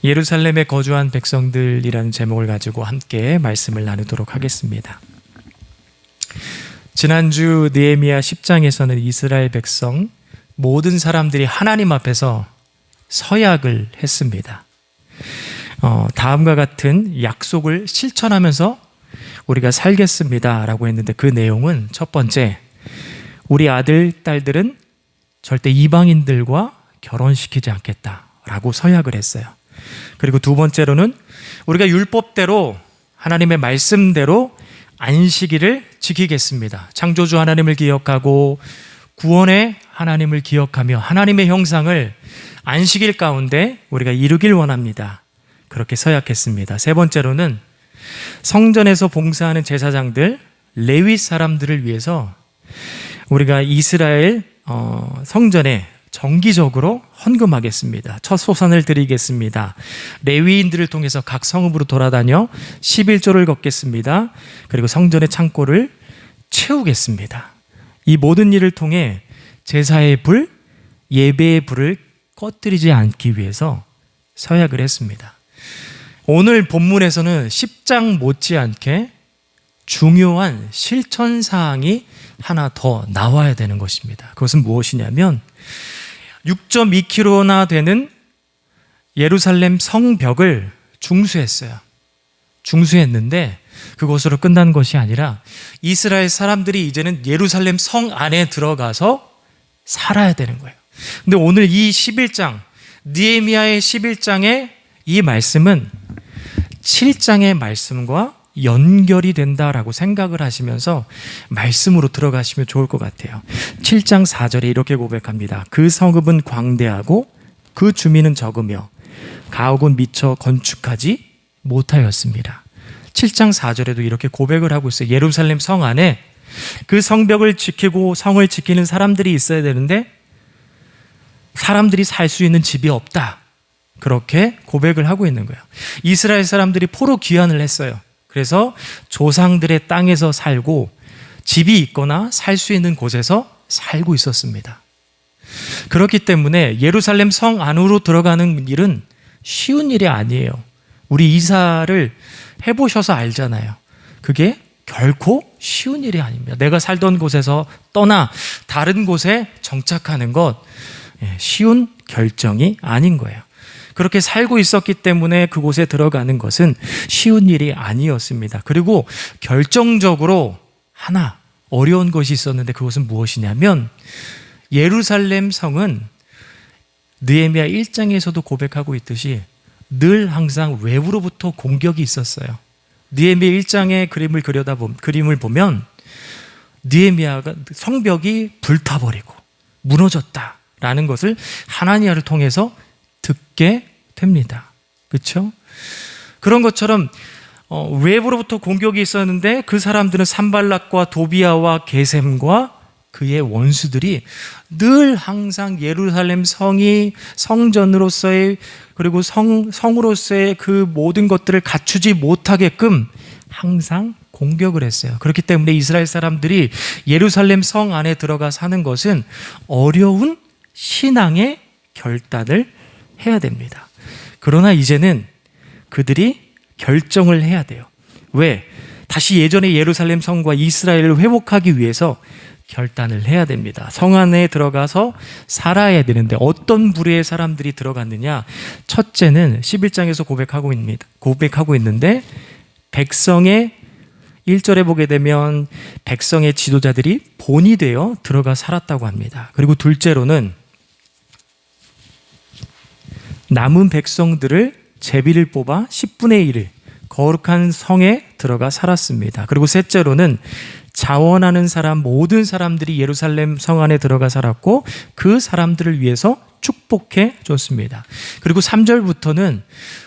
예루살렘에 거주한 백성들이라는 제목을 가지고 함께 말씀을 나누도록 하겠습니다. 지난주 느헤미야 10장에서는 이스라엘 백성 모든 사람들이 하나님 앞에서 서약을 했습니다. 다음과 같은 약속을 실천하면서 우리가 살겠습니다 라고 했는데, 그 내용은 첫 번째, 우리 아들, 딸들은 절대 이방인들과 결혼시키지 않겠다라고 서약을 했어요. 그리고 두 번째로는 우리가 율법대로 하나님의 말씀대로 안식일을 지키겠습니다. 창조주 하나님을 기억하고 구원의 하나님을 기억하며 하나님의 형상을 안식일 가운데 우리가 이루길 원합니다. 그렇게 서약했습니다. 세 번째로는 성전에서 봉사하는 제사장들, 레위 사람들을 위해서 우리가 이스라엘 성전에 정기적으로 헌금하겠습니다. 첫 소산을 드리겠습니다. 레위인들을 통해서 각 성읍으로 돌아다녀 11조를 걷겠습니다. 그리고 성전의 창고를 채우겠습니다. 이 모든 일을 통해 제사의 불, 예배의 불을 꺼뜨리지 않기 위해서 서약을 했습니다. 오늘 본문에서는 10장 못지않게 중요한 실천사항이 하나 더 나와야 되는 것입니다. 그것은 무엇이냐면 6.2km나 되는 예루살렘 성벽을 중수했어요. 중수했는데 그것으로 끝난 것이 아니라 이스라엘 사람들이 이제는 예루살렘 성 안에 들어가서 살아야 되는 거예요. 근데 오늘 이 11장, 느헤미야의 11장의 이 말씀은 7장의 말씀과 연결이 된다라고 생각을 하시면서 말씀으로 들어가시면 좋을 것 같아요. 7장 4절에 이렇게 고백합니다. 그 성읍은 광대하고 그 주민은 적으며 가옥은 미처 건축하지 못하였습니다. 7장 4절에도 이렇게 고백을 하고 있어요. 예루살렘 성 안에 그 성벽을 지키고 성을 지키는 사람들이 있어야 되는데 사람들이 살 수 있는 집이 없다. 그렇게 고백을 하고 있는 거예요. 이스라엘 사람들이 포로 귀환을 했어요. 그래서 조상들의 땅에서 살고 집이 있거나 살 수 있는 곳에서 살고 있었습니다. 그렇기 때문에 예루살렘 성 안으로 들어가는 일은 쉬운 일이 아니에요. 우리 이사를 해보셔서 알잖아요. 그게 결코 쉬운 일이 아닙니다. 내가 살던 곳에서 떠나 다른 곳에 정착하는 것, 쉬운 결정이 아닌 거예요. 그렇게 살고 있었기 때문에 그곳에 들어가는 것은 쉬운 일이 아니었습니다. 그리고 결정적으로 하나 어려운 것이 있었는데 그것은 무엇이냐면 예루살렘 성은 느헤미야 1장에서도 고백하고 있듯이 늘 항상 외부로부터 공격이 있었어요. 느헤미야 1장의 그림을 보면 느헤미야가 성벽이 불타버리고 무너졌다라는 것을 하나니야를 통해서 듣게 됩니다. 그렇죠? 그런 것처럼 외부로부터 공격이 있었는데 그 사람들은 산발락과 도비아와 게셈과 그의 원수들이 늘 항상 예루살렘 성이 성전으로서의 그리고 성으로서의 그 모든 것들을 갖추지 못하게끔 항상 공격을 했어요. 그렇기 때문에 이스라엘 사람들이 예루살렘 성 안에 들어가 사는 것은 어려운 신앙의 결단을 해야 됩니다. 그러나 이제는 그들이 결정을 해야 돼요. 왜? 다시 예전의 예루살렘 성과 이스라엘을 회복하기 위해서 결단을 해야 됩니다. 성 안에 들어가서 살아야 되는데 어떤 부류의 사람들이 들어갔느냐? 첫째는 11장에서 고백하고 있는데 백성의 1절에 보게 되면 백성의 지도자들이 본이 되어 들어가 살았다고 합니다. 그리고 둘째로는 남은 백성들을 제비를 뽑아 10분의 1을 거룩한 성에 들어가 살았습니다. 그리고 셋째로는 자원하는 사람 모든 사람들이 예루살렘 성 안에 들어가 살았고 그 사람들을 위해서 축복해 줬습니다. 그리고 3절부터는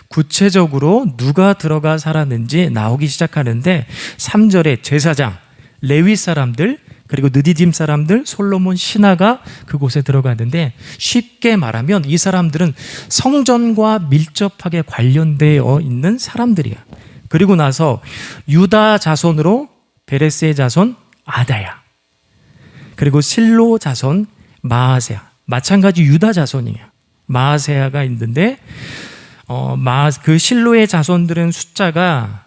구체적으로 누가 들어가 살았는지 나오기 시작하는데 3절에 제사장, 레위 사람들, 그리고 느디딤 사람들, 솔로몬 신하가 그곳에 들어갔는데 쉽게 말하면 이 사람들은 성전과 밀접하게 관련되어 있는 사람들이야. 그리고 나서 유다 자손으로 베레스의 자손 아다야, 그리고 실로 자손 마아세야, 마찬가지 유다 자손이에요. 마아세야가 있는데 그 실로의 자손들은 숫자가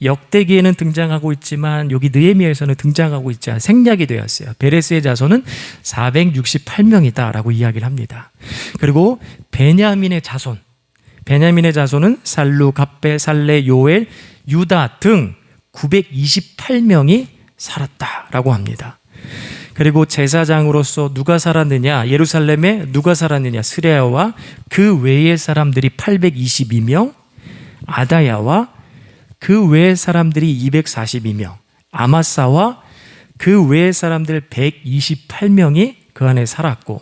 역대기에는 등장하고 있지만 여기 느헤미야에서는 등장하고 있지 않아 생략이 되었어요. 베레스의 자손은 468명이다라고 이야기를 합니다. 그리고 베냐민의 자손은 살루, 갑베, 살레, 요엘, 유다 등 928명이 살았다라고 합니다. 그리고 제사장으로서 누가 살았느냐? 예루살렘에 누가 살았느냐? 스레야와 그 외의 사람들이 822명, 아다야와 그 외의 사람들이 242명, 아마사와 그 외의 사람들 128명이 그 안에 살았고,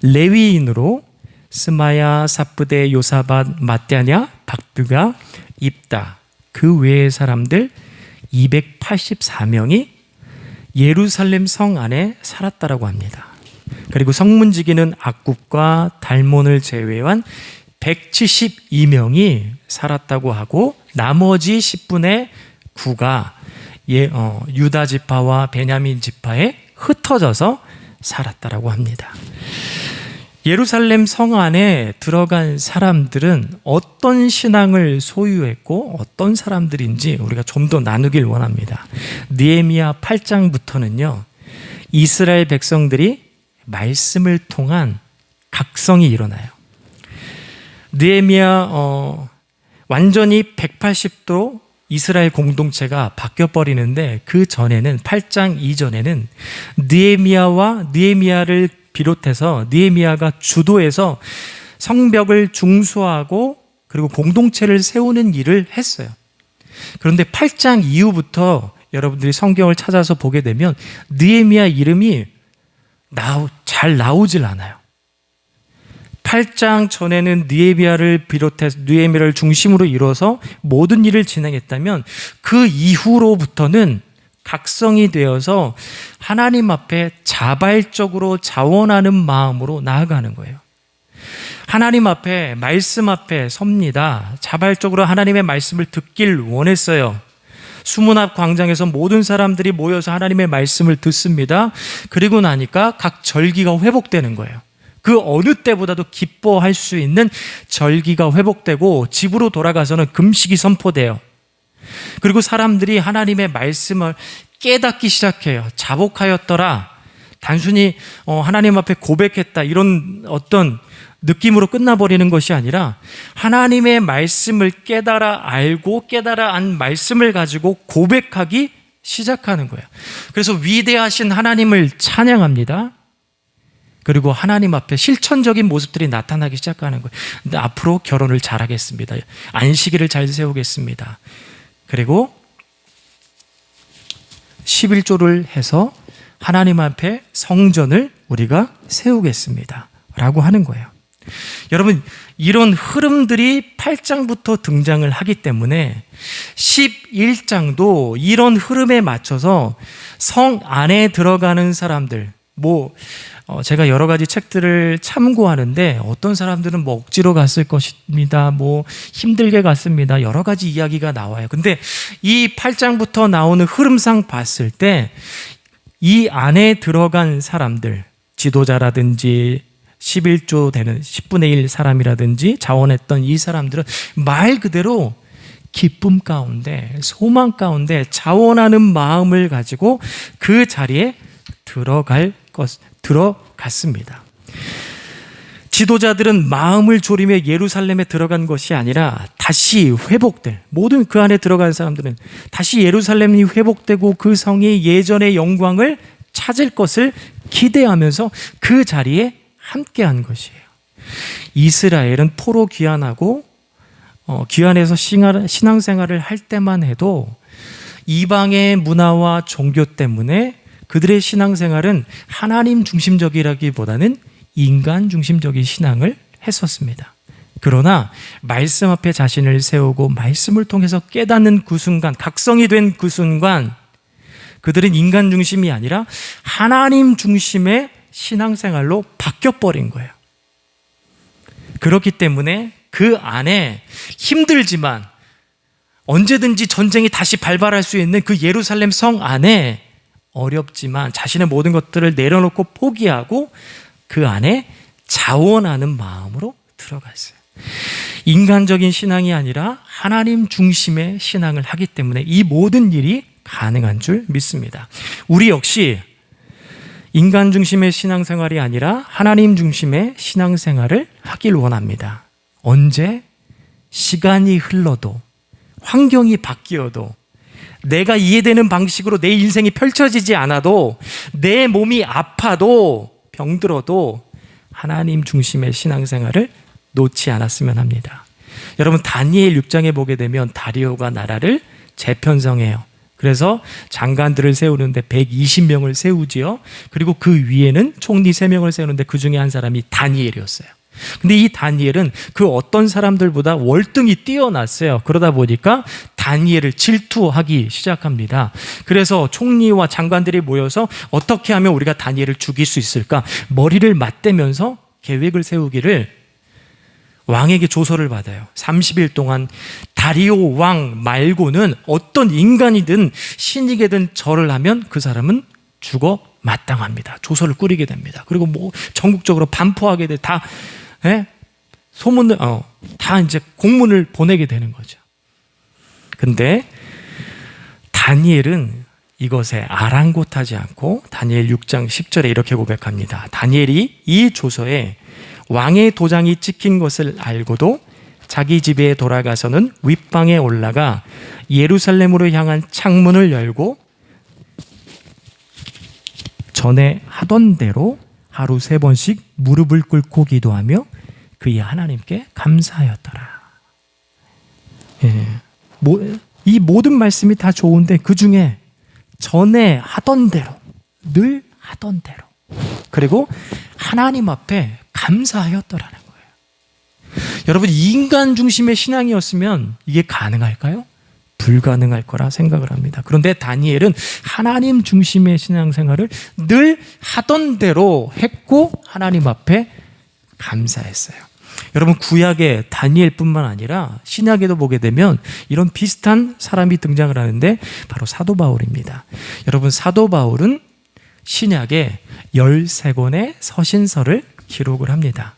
레위인으로 스마야, 사프데, 요사밧, 마떼냐, 박부가, 입다 그 외의 사람들 284명이 예루살렘 성 안에 살았다라고 합니다. 그리고 성문지기는 악굽과 달몬을 제외한 172명이 살았다고 하고 나머지 10분의 9가 유다 지파와 베냐민 지파에 흩어져서 살았다라고 합니다. 예루살렘 성 안에 들어간 사람들은 어떤 신앙을 소유했고 어떤 사람들인지 우리가 좀 더 나누길 원합니다. 느헤미야 8장부터는요, 이스라엘 백성들이 말씀을 통한 각성이 일어나요. 느헤미야 완전히 180도 이스라엘 공동체가 바뀌어버리는데 그 전에는 8장 이전에는 느헤미야를 비롯해서 느헤미야가 주도해서 성벽을 중수하고 그리고 공동체를 세우는 일을 했어요. 그런데 8장 이후부터 여러분들이 성경을 찾아서 보게 되면 느헤미야 이름이 잘 나오질 않아요. 8장 전에는 느헤미야를 비롯해서 느헤미야를 중심으로 이뤄서 모든 일을 진행했다면 그 이후로부터는 각성이 되어서 하나님 앞에 자발적으로 자원하는 마음으로 나아가는 거예요. 하나님 앞에, 말씀 앞에 섭니다. 자발적으로 하나님의 말씀을 듣길 원했어요. 수문 앞 광장에서 모든 사람들이 모여서 하나님의 말씀을 듣습니다. 그리고 나니까 각 절기가 회복되는 거예요. 그 어느 때보다도 기뻐할 수 있는 절기가 회복되고 집으로 돌아가서는 금식이 선포돼요. 그리고 사람들이 하나님의 말씀을 깨닫기 시작해요. 자복하였더라. 단순히 하나님 앞에 고백했다 이런 어떤 느낌으로 끝나버리는 것이 아니라 하나님의 말씀을 깨달아 알고 깨달아 안 말씀을 가지고 고백하기 시작하는 거예요. 그래서 위대하신 하나님을 찬양합니다. 그리고 하나님 앞에 실천적인 모습들이 나타나기 시작하는 거예요. 근데 앞으로 결혼을 잘하겠습니다. 안식일을 잘 세우겠습니다. 그리고 11조를 해서 하나님 앞에 성전을 우리가 세우겠습니다 라고 하는 거예요. 여러분, 이런 흐름들이 8장부터 등장을 하기 때문에 11장도 이런 흐름에 맞춰서 성 안에 들어가는 사람들, 제가 여러 가지 책들을 참고하는데 어떤 사람들은 억지로 갔을 것입니다. 힘들게 갔습니다. 여러 가지 이야기가 나와요. 근데 이 8장부터 나오는 흐름상 봤을 때 이 안에 들어간 사람들, 지도자라든지 11조 되는 10분의 1 사람이라든지 자원했던 이 사람들은 말 그대로 기쁨 가운데, 소망 가운데 자원하는 마음을 가지고 그 자리에 들어갔습니다. 지도자들은 마음을 졸이며 예루살렘에 들어간 것이 아니라 다시 회복될, 모든 그 안에 들어간 사람들은 다시 예루살렘이 회복되고 그 성이 예전의 영광을 찾을 것을 기대하면서 그 자리에 함께한 것이에요. 이스라엘은 포로 귀환하고 귀환해서 신앙생활을 할 때만 해도 이방의 문화와 종교 때문에 그들의 신앙생활은 하나님 중심적이라기보다는 인간 중심적인 신앙을 했었습니다. 그러나 말씀 앞에 자신을 세우고 말씀을 통해서 깨닫는 그 순간, 각성이 된 그 순간 그들은 인간 중심이 아니라 하나님 중심의 신앙생활로 바뀌어버린 거예요. 그렇기 때문에 그 안에 힘들지만 언제든지 전쟁이 다시 발발할 수 있는 그 예루살렘 성 안에 어렵지만 자신의 모든 것들을 내려놓고 포기하고 그 안에 자원하는 마음으로 들어갔어요. 인간적인 신앙이 아니라 하나님 중심의 신앙을 하기 때문에 이 모든 일이 가능한 줄 믿습니다. 우리 역시 인간 중심의 신앙생활이 아니라 하나님 중심의 신앙생활을 하길 원합니다. 언제? 시간이 흘러도, 환경이 바뀌어도, 내가 이해되는 방식으로 내 인생이 펼쳐지지 않아도, 내 몸이 아파도, 병들어도 하나님 중심의 신앙생활을 놓지 않았으면 합니다. 여러분, 다니엘 6장에 보게 되면 다리오가 나라를 재편성해요. 그래서 장관들을 세우는데 120명을 세우지요. 그리고 그 위에는 총리 3명을 세우는데 그 중에 한 사람이 다니엘이었어요. 근데 이 다니엘은 그 어떤 사람들보다 월등히 뛰어났어요. 그러다 보니까 다니엘을 질투하기 시작합니다. 그래서 총리와 장관들이 모여서 어떻게 하면 우리가 다니엘을 죽일 수 있을까? 머리를 맞대면서 계획을 세우기를 왕에게 조서를 받아요. 30일 동안 다리오 왕 말고는 어떤 인간이든 신에게든 절을 하면 그 사람은 죽어 마땅합니다. 조서를 꾸리게 됩니다. 그리고 뭐 전국적으로 반포하게 돼 다 소문을 다 이제 공문을 보내게 되는 거죠. 근데 다니엘은 이것에 아랑곳하지 않고 다니엘 6장 10절에 이렇게 고백합니다. 다니엘이 이 조서에 왕의 도장이 찍힌 것을 알고도 자기 집에 돌아가서는 윗방에 올라가 예루살렘으로 향한 창문을 열고 전에 하던 대로 하루 3번씩 무릎을 꿇고 기도하며 그의 하나님께 감사하였더라. 이 모든 말씀이 다 좋은데 그 중에 전에 하던 대로, 늘 하던 대로, 그리고 하나님 앞에 감사하였더라는 거예요. 여러분, 인간 중심의 신앙이었으면 이게 가능할까요? 불가능할 거라 생각을 합니다. 그런데 다니엘은 하나님 중심의 신앙생활을 늘 하던 대로 했고 하나님 앞에 감사했어요. 여러분, 구약의 다니엘뿐만 아니라 신약에도 보게 되면 이런 비슷한 사람이 등장을 하는데 바로 사도 바울입니다. 여러분, 사도 바울은 신약에 13권의 서신서를 기록을 합니다.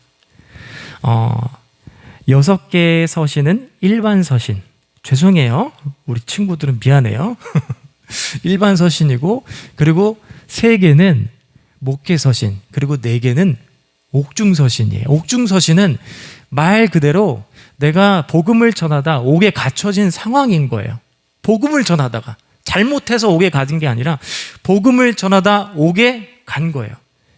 6개의 서신은 일반 서신. 죄송해요. 우리 친구들은 미안해요. 일반 서신이고, 그리고 3개는 목회 서신, 그리고 4개는 옥중 서신이에요. 옥중 서신은 말 그대로 내가 복음을 전하다 옥에 갇혀진 상황인 거예요. 복음을 전하다가 잘못해서 옥에 갇은 게 아니라 복음을 전하다 옥에 간 거예요.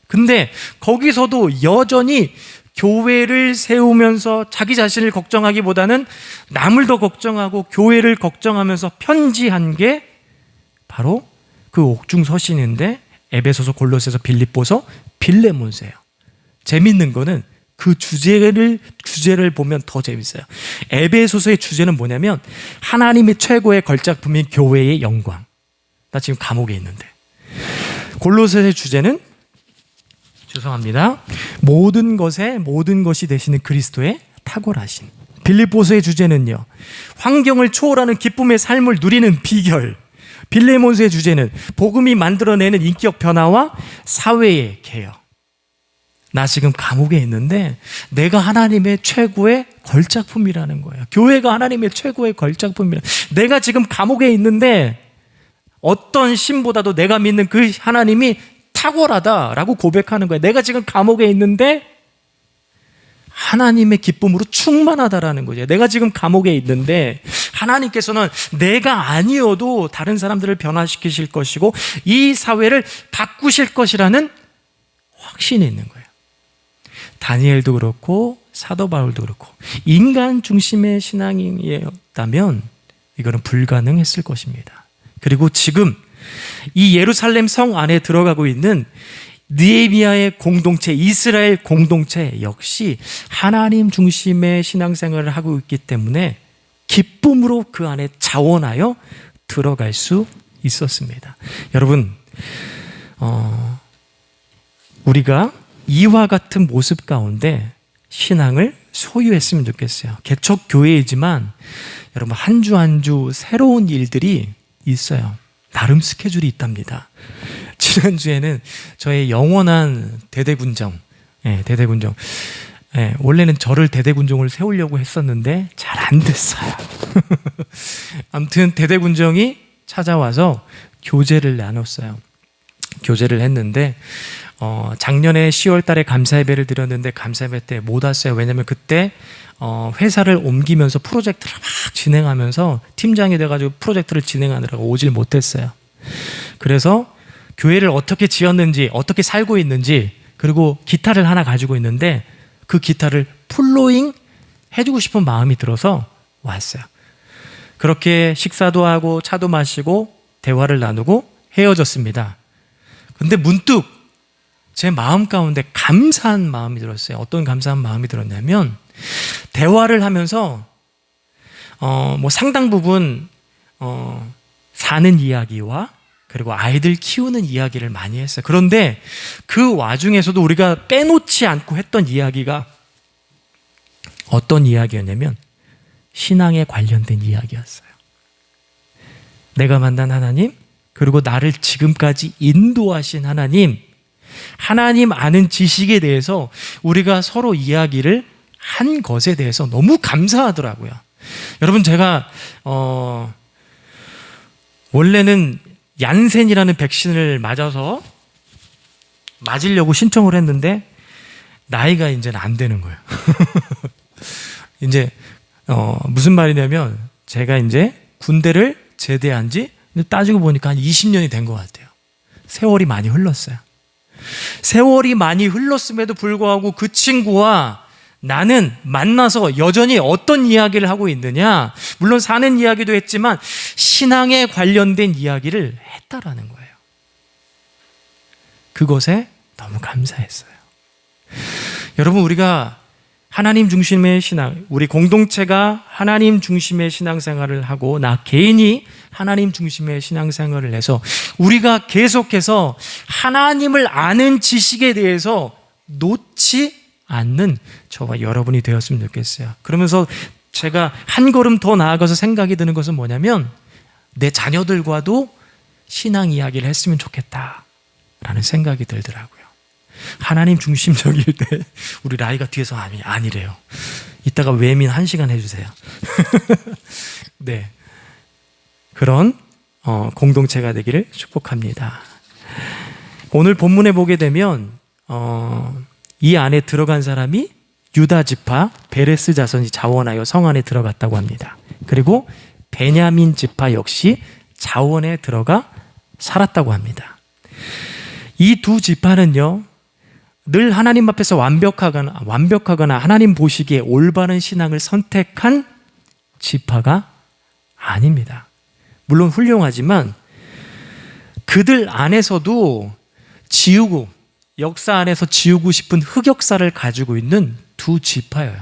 근데 거기서도 여전히 교회를 세우면서 자기 자신을 걱정하기보다는 남을 더 걱정하고 교회를 걱정하면서 편지한 게 바로 그 옥중 서신인데 에베소서, 골로새서, 빌립보서, 빌레몬서예요. 재밌는 거는 그 주제를 보면 더 재밌어요. 에베소서의 주제는 뭐냐면 하나님의 최고의 걸작품인 교회의 영광. 나 지금 감옥에 있는데. 골로새의 주제는 죄송합니다. 모든 것에 모든 것이 되시는 그리스도의 탁월하신. 빌립보서의 주제는요, 환경을 초월하는 기쁨의 삶을 누리는 비결. 빌레몬서의 주제는 복음이 만들어내는 인격 변화와 사회의 개혁. 나 지금 감옥에 있는데 내가 하나님의 최고의 걸작품이라는 거예요. 교회가 하나님의 최고의 걸작품이라. 내가 지금 감옥에 있는데 어떤 신보다도 내가 믿는 그 하나님이 탁월하다라고 고백하는 거예요. 내가 지금 감옥에 있는데 하나님의 기쁨으로 충만하다라는 거죠. 내가 지금 감옥에 있는데 하나님께서는 내가 아니어도 다른 사람들을 변화시키실 것이고 이 사회를 바꾸실 것이라는 확신이 있는 거예요. 다니엘도 그렇고 사도 바울도 그렇고 인간 중심의 신앙이었다면 이거는 불가능했을 것입니다. 그리고 지금 이 예루살렘 성 안에 들어가고 있는 느헤미야의 공동체, 이스라엘 공동체 역시 하나님 중심의 신앙생활을 하고 있기 때문에 기쁨으로 그 안에 자원하여 들어갈 수 있었습니다. 여러분, 우리가 이와 같은 모습 가운데 신앙을 소유했으면 좋겠어요. 개척교회이지만 여러분, 한 주 한 주 새로운 일들이 있어요. 나름 스케줄이 있답니다. 지난주에는 저의 영원한 대대군정 예, 원래는 저를 대대군종을 세우려고 했었는데 잘 안 됐어요. 아무튼 대대군종이 찾아와서 교제를 나눴어요. 교제를 했는데 작년에 10월 달에 감사예배를 드렸는데 감사예배 때 못 왔어요. 왜냐면 그때 회사를 옮기면서 프로젝트를 막 진행하면서 팀장이 돼가지고 프로젝트를 진행하느라고 오질 못했어요. 그래서 교회를 어떻게 지었는지, 어떻게 살고 있는지, 그리고 기타를 하나 가지고 있는데 그 기타를 플로잉 해주고 싶은 마음이 들어서 왔어요. 그렇게 식사도 하고 차도 마시고 대화를 나누고 헤어졌습니다. 근데 문득 제 마음 가운데 감사한 마음이 들었어요. 어떤 감사한 마음이 들었냐면 대화를 하면서 뭐 상당 부분 사는 이야기와 그리고 아이들 키우는 이야기를 많이 했어요. 그런데 그 와중에서도 우리가 빼놓지 않고 했던 이야기가 어떤 이야기였냐면 신앙에 관련된 이야기였어요. 내가 만난 하나님, 그리고 나를 지금까지 인도하신 하나님, 하나님 아는 지식에 대해서 우리가 서로 이야기를 한 것에 대해서 너무 감사하더라고요. 여러분, 제가 원래는 얀센이라는 백신을 맞으려고 신청을 했는데 나이가 이제는 안 되는 거예요. 이제 무슨 말이냐면 제가 이제 군대를 제대한 지 따지고 보니까 한 20년이 된 것 같아요. 세월이 많이 흘렀어요. 세월이 많이 흘렀음에도 불구하고 그 친구와 나는 만나서 여전히 어떤 이야기를 하고 있느냐, 물론 사는 이야기도 했지만 신앙에 관련된 이야기를 했다라는 거예요. 그것에 너무 감사했어요. 여러분, 우리가 하나님 중심의 신앙, 우리 공동체가 하나님 중심의 신앙생활을 하고 나 개인이 하나님 중심의 신앙생활을 해서 우리가 계속해서 하나님을 아는 지식에 대해서 놓지 않는 저와 여러분이 되었으면 좋겠어요. 그러면서 제가 한 걸음 더 나아가서 생각이 드는 것은 뭐냐면 내 자녀들과도 신앙 이야기를 했으면 좋겠다라는 생각이 들더라고요. 하나님 중심적일 때 우리 라이가 뒤에서 아니래요. 이따가 외민 1시간 해주세요. 네, 그런 공동체가 되기를 축복합니다. 오늘 본문에 보게 되면 이 안에 들어간 사람이 유다 지파 베레스 자손이 자원하여 성 안에 들어갔다고 합니다. 그리고 베냐민 지파 역시 자원에 들어가 살았다고 합니다. 이 두 지파는요, 늘 하나님 앞에서 완벽하거나 하나님 보시기에 올바른 신앙을 선택한 지파가 아닙니다. 물론 훌륭하지만 그들 안에서도 역사 안에서 지우고 싶은 흑역사를 가지고 있는 두 지파예요.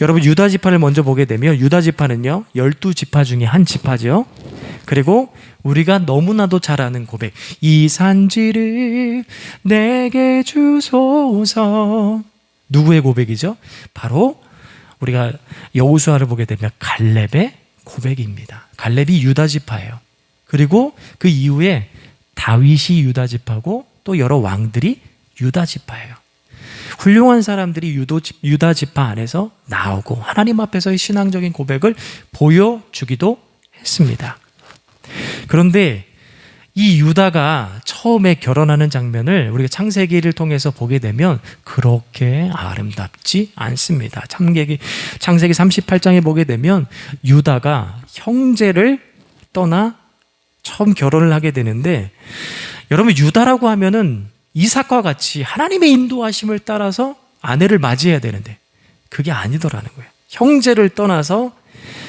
여러분, 유다 지파를 먼저 보게 되면 유다 지파는요 12지파 중에 한 지파죠. 그리고 우리가 너무나도 잘 아는 고백, 이 산지를 내게 주소서. 누구의 고백이죠? 바로 우리가 여호수아를 보게 되면 갈렙의 고백입니다. 갈렙이 유다 지파예요. 그리고 그 이후에 다윗이 유다 지파고 또 여러 왕들이 유다 지파예요. 훌륭한 사람들이 유다 지파 안에서 나오고 하나님 앞에서의 신앙적인 고백을 보여주기도 했습니다. 그런데 이 유다가 처음에 결혼하는 장면을 우리가 창세기를 통해서 보게 되면 그렇게 아름답지 않습니다. 창세기 38장에 보게 되면 유다가 형제를 떠나 처음 결혼을 하게 되는데, 여러분, 유다라고 하면은 이삭과 같이 하나님의 인도하심을 따라서 아내를 맞이해야 되는데 그게 아니더라는 거예요.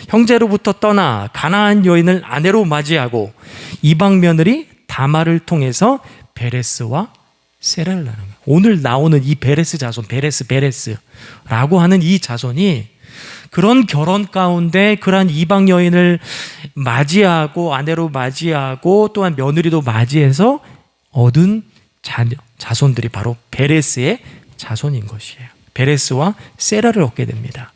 형제로부터 떠나 가나안 여인을 아내로 맞이하고 이방 며느리 다말을 통해서 베레스와 세라를 낳는 거예요. 오늘 나오는 이 베레스 자손, 베레스라고 하는 이 자손이 그런 결혼 가운데 그러한 이방 여인을 맞이하고 아내로 맞이하고 또한 며느리도 맞이해서 얻은 자손들이 바로 베레스의 자손인 것이에요. 베레스와 세라를 얻게 됩니다.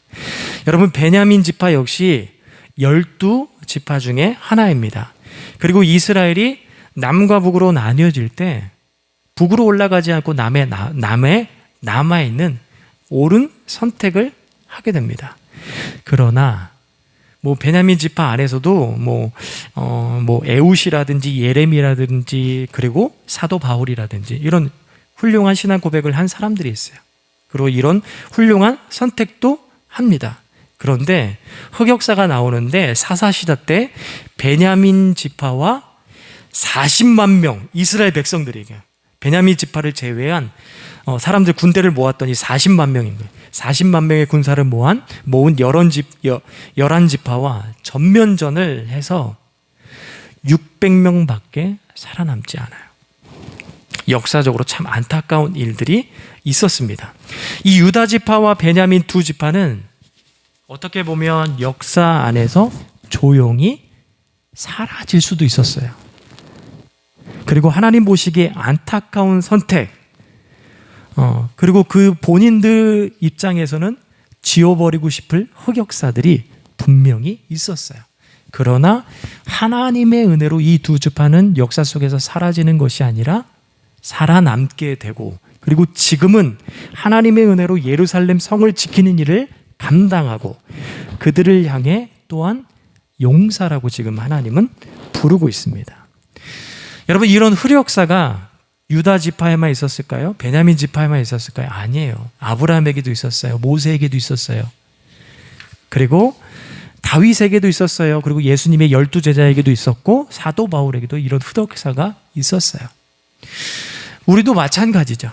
여러분, 베냐민 지파 역시 12지파 중에 하나입니다. 그리고 이스라엘이 남과 북으로 나뉘어질 때 북으로 올라가지 않고 남에 남아있는 옳은 선택을 하게 됩니다. 그러나 베냐민 지파 안에서도 에웃이라든지 예레미라든지 그리고 사도 바울이라든지 이런 훌륭한 신앙 고백을 한 사람들이 있어요. 그리고 이런 훌륭한 선택도 합니다. 그런데 흑역사가 나오는데 사사시대 때 베냐민 지파와 40만 명 이스라엘 백성들에게, 베냐민 지파를 제외한 사람들 군대를 모았더니 40만 명인 거예요. 40만 명의 군사를 모은 11지파와 전면전을 해서 600명밖에 살아남지 않아요. 역사적으로 참 안타까운 일들이 있었습니다. 이 유다 지파와 베냐민 두 지파는 어떻게 보면 역사 안에서 조용히 사라질 수도 있었어요. 그리고 하나님 보시기에 안타까운 선택, 그리고 그 본인들 입장에서는 지워버리고 싶을 흑역사들이 분명히 있었어요. 그러나 하나님의 은혜로 이 두 지파는 역사 속에서 사라지는 것이 아니라 살아남게 되고, 그리고 지금은 하나님의 은혜로 예루살렘 성을 지키는 일을 감당하고 그들을 향해 또한 용사라고 지금 하나님은 부르고 있습니다. 여러분, 이런 흑역사가 유다 지파에만 있었을까요? 베냐민 지파에만 있었을까요? 아니에요. 아브라함에게도 있었어요. 모세에게도 있었어요. 그리고 다윗에게도 있었어요. 그리고 예수님의 12제자에게도 있었고 사도 바울에게도 이런 흑역사가 있었어요. 우리도 마찬가지죠.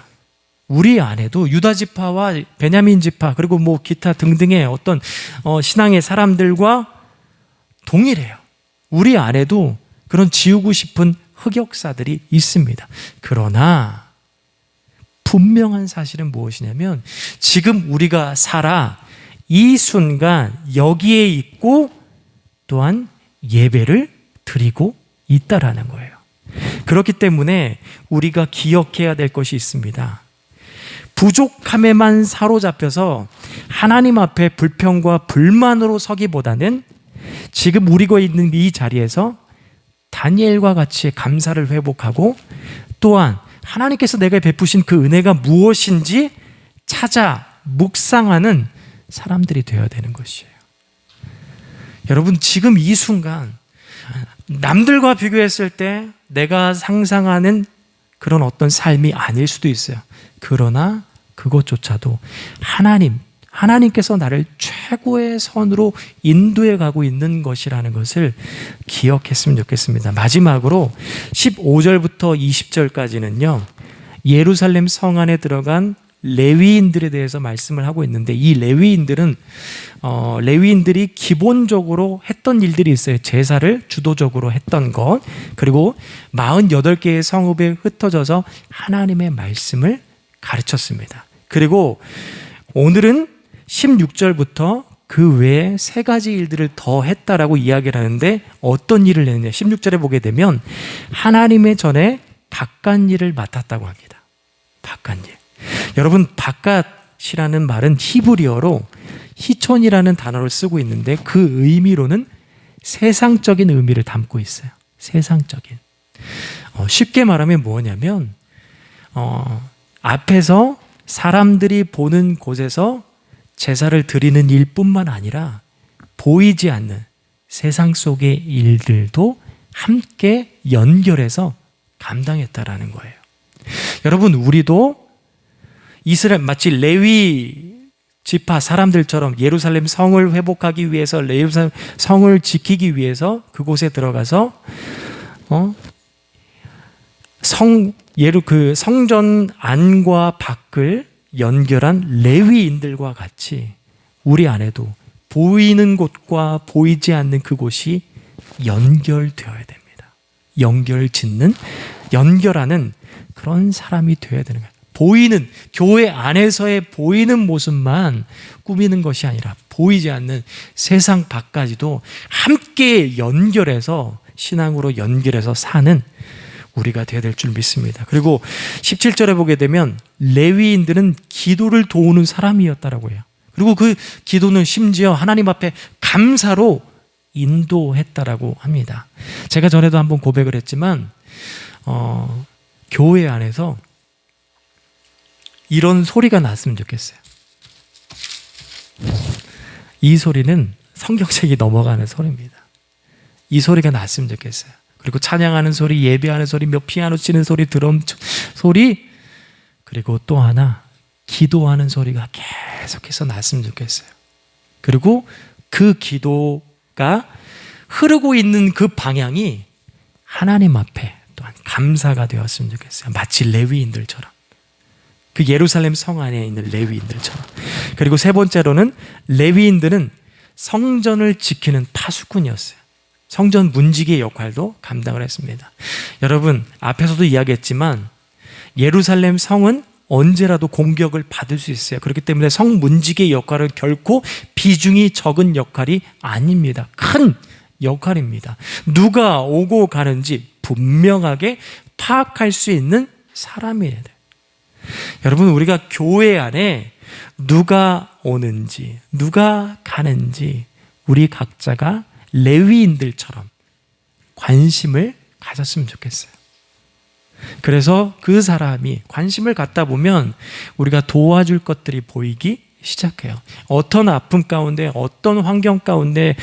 우리 안에도 유다 지파와 베냐민 지파 그리고 기타 등등의 어떤 신앙의 사람들과 동일해요. 우리 안에도 그런 지우고 싶은 흑역사들이 있습니다. 그러나 분명한 사실은 무엇이냐면 지금 우리가 살아 이 순간 여기에 있고 또한 예배를 드리고 있다라는 거예요. 그렇기 때문에 우리가 기억해야 될 것이 있습니다. 부족함에만 사로잡혀서 하나님 앞에 불평과 불만으로 서기보다는 지금 우리가 있는 이 자리에서 다니엘과 같이 감사를 회복하고 또한 하나님께서 내게 베푸신 그 은혜가 무엇인지 찾아 묵상하는 사람들이 되어야 되는 것이에요. 여러분, 지금 이 순간 남들과 비교했을 때 내가 상상하는 그런 어떤 삶이 아닐 수도 있어요. 그러나 그것조차도 하나님께서 나를 최고의 선으로 인도해 가고 있는 것이라는 것을 기억했으면 좋겠습니다. 마지막으로 15절부터 20절까지는요, 예루살렘 성 안에 들어간 레위인들에 대해서 말씀을 하고 있는데, 이 레위인들은 레위인들이 기본적으로 했던 일들이 있어요. 제사를 주도적으로 했던 것, 그리고 48개의 성읍에 흩어져서 하나님의 말씀을 가르쳤습니다. 그리고 오늘은 16절부터 그 외에 3가지 일들을 더 했다라고 이야기를 하는데, 어떤 일을 했느냐, 16절에 보게 되면 하나님의 전에 바깥일을 맡았다고 합니다. 바깥일. 여러분, 바깥이라는 말은 히브리어로 히촌이라는 단어를 쓰고 있는데 그 의미로는 세상적인 의미를 담고 있어요. 세상적인. 쉽게 말하면 뭐냐면 앞에서 사람들이 보는 곳에서 제사를 드리는 일뿐만 아니라 보이지 않는 세상 속의 일들도 함께 연결해서 감당했다라는 거예요. 여러분, 우리도 이스라엘 마치 레위 지파 사람들처럼 예루살렘 성을 회복하기 위해서, 예루살렘 성을 지키기 위해서 그곳에 들어가서 그 성전 안과 밖을 연결한 레위인들과 같이 우리 안에도 보이는 곳과 보이지 않는 그곳이 연결되어야 됩니다. 연결하는 그런 사람이 되어야 되는 거예요. 보이는, 교회 안에서의 보이는 모습만 꾸미는 것이 아니라 보이지 않는 세상 밖까지도 함께 연결해서 신앙으로 연결해서 사는 우리가 되어야 될 줄 믿습니다. 그리고 17절에 보게 되면 레위인들은 기도를 도우는 사람이었다라고 해요. 그리고 그 기도는 심지어 하나님 앞에 감사로 인도했다라고 합니다. 제가 전에도 한번 고백을 했지만 교회 안에서 이런 소리가 났으면 좋겠어요. 이 소리는 성경책이 넘어가는 소리입니다. 이 소리가 났으면 좋겠어요. 그리고 찬양하는 소리, 예배하는 소리, 피아노 치는 소리, 드럼 소리, 그리고 또 하나 기도하는 소리가 계속해서 났으면 좋겠어요. 그리고 그 기도가 흐르고 있는 그 방향이 하나님 앞에 또한 감사가 되었으면 좋겠어요. 마치 레위인들처럼, 그 예루살렘 성 안에 있는 레위인들처럼. 그리고 세 번째로는 레위인들은 성전을 지키는 파수꾼이었어요. 성전 문지기의 역할도 감당을 했습니다. 여러분, 앞에서도 이야기했지만 예루살렘 성은 언제라도 공격을 받을 수 있어요. 그렇기 때문에 성 문지기의 역할은 결코 비중이 적은 역할이 아닙니다. 큰 역할입니다. 누가 오고 가는지 분명하게 파악할 수 있는 사람이에요. 여러분, 우리가 교회 안에 누가 오는지 누가 가는지 우리 각자가 레위인들처럼 관심을 가졌으면 좋겠어요. 그래서 그 사람이 관심을 갖다 보면 우리가 도와줄 것들이 보이기 시작해요. 어떤 아픔 가운데, 어떤 환경 가운데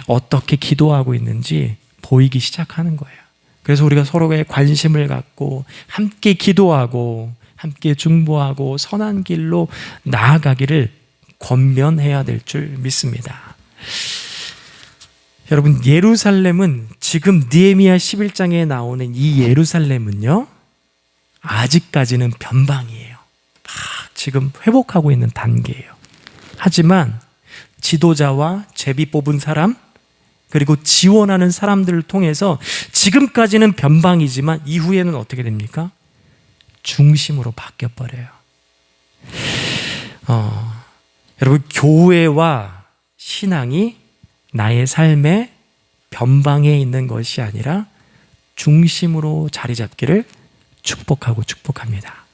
어떻게 기도하고 있는지 보이기 시작하는 거예요. 그래서 우리가 서로에 관심을 갖고 함께 기도하고 함께 중보하고 선한 길로 나아가기를 권면해야 될 줄 믿습니다. 여러분, 예루살렘은 지금 느헤미야 11장에 나오는 이 예루살렘은요, 아직까지는 변방이에요. 막 지금 회복하고 있는 단계예요. 하지만 지도자와 제비 뽑은 사람, 그리고 지원하는 사람들을 통해서 지금까지는 변방이지만 이후에는 어떻게 됩니까? 중심으로 바뀌어버려요. 여러분, 교회와 신앙이 나의 삶의 변방에 있는 것이 아니라 중심으로 자리 잡기를 축복합니다.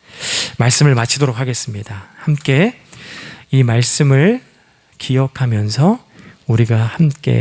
말씀을 마치도록 하겠습니다. 함께 이 말씀을 기억하면서 우리가 함께